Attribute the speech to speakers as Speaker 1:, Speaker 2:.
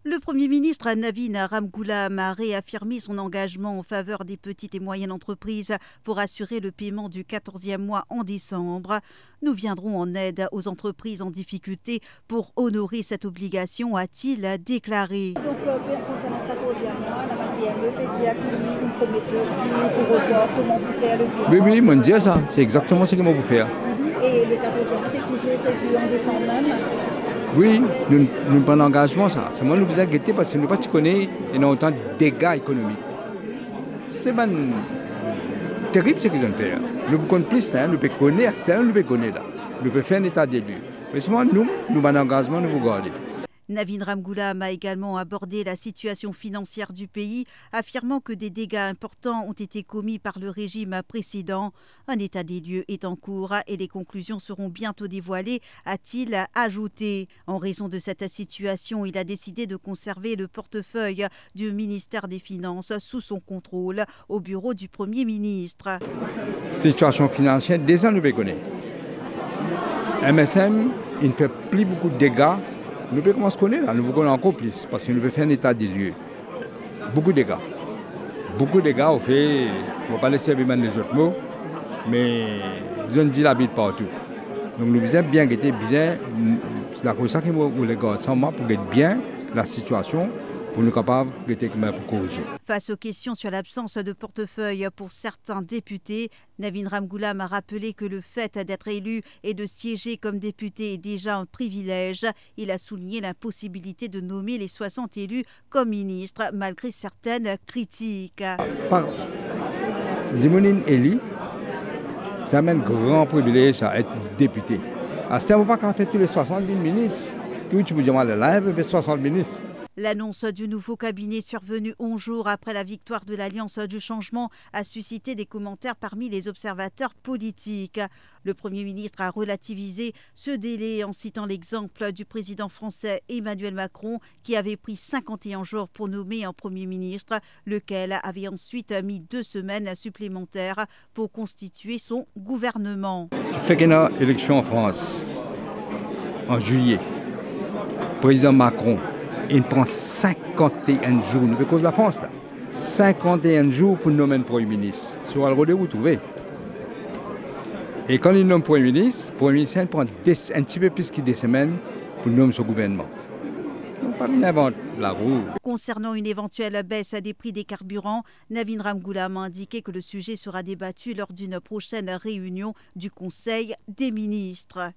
Speaker 1: Le Premier ministre Navin Ramgoolam a réaffirmé son engagement en faveur des petites et moyennes entreprises pour assurer le paiement du 14e mois en décembre. Nous viendrons en aide aux entreprises en difficulté pour honorer cette obligation, a-t-il déclaré.
Speaker 2: Donc, concernant le 14e mois, dans ma PME, peut dire qui nous promettent pour revoir comment vous faire le paiement.
Speaker 3: Oui, moi, dire ça. C'est exactement ce que moi vous faire.
Speaker 2: Et le 14e mois, c'est toujours prévu en décembre même.
Speaker 3: Oui, nous prenons l'engagement, ça. C'est moi, nous vous inquiéter parce que nous ne connaissons pas et nous avons autant de dégâts économiques. C'est terrible ce qu'ils ont fait. Nous pouvons plus, nous pouvons connaître, nous pouvons connaître. Nous pouvons faire un état des lieux. Mais seulement nous avons un engagement, nous vous garder.
Speaker 1: Navin Ramgoolam a également abordé la situation financière du pays, affirmant que des dégâts importants ont été commis par le régime précédent. Un état des lieux est en cours et les conclusions seront bientôt dévoilées, a-t-il ajouté. En raison de cette situation, il a décidé de conserver le portefeuille du ministère des Finances sous son contrôle au bureau du Premier ministre.
Speaker 3: Situation financière, déjà nous le connaissons. MSM, il ne fait plus beaucoup de dégâts. Nous pouvons commencer à connaître, là. Nous pouvons encore plus, parce que nous pouvons faire un état des lieux. Beaucoup de dégâts. Beaucoup de dégâts, au fait, on ne va pas laisser les autres mots, mais disons dit la vie partout. Donc nous devons bien guetter, bien, c'est la chose qui nous les garde sans moi pour guetter bien la situation, pour nous capables de pour corriger.
Speaker 1: Face aux questions sur l'absence de portefeuille pour certains députés, Navin Ramgoolam a rappelé que le fait d'être élu et de siéger comme député est déjà un privilège. Il a souligné l'impossibilité de nommer les 60 élus comme ministres, malgré certaines critiques.
Speaker 3: Par Limonine élu, ça amène grand privilège à être député. À ce moment, pas fait tous les 60 000 ministres. Tout tu peux dire, là, il y a 60 ministres.
Speaker 1: L'annonce du nouveau cabinet survenu 11 jours après la victoire de l'Alliance du changement a suscité des commentaires parmi les observateurs politiques. Le Premier ministre a relativisé ce délai en citant l'exemple du président français Emmanuel Macron qui avait pris 51 jours pour nommer un Premier ministre, lequel avait ensuite mis 2 semaines supplémentaires pour constituer son gouvernement.
Speaker 3: Ça fait qu'il y a une élection en France en juillet. Le président Macron, il prend 51 jours, nous cause de la France, là. 51 jours pour nommer un Premier ministre. Sur le rendez-vous, vous trouvez. Et quand il nomme Premier ministre, il prend un petit peu plus que des semaines pour nommer son gouvernement. Donc, pas une invente la roue.
Speaker 1: Concernant une éventuelle baisse des prix des carburants, Navin Ramgoolam a indiqué que le sujet sera débattu lors d'une prochaine réunion du Conseil des ministres.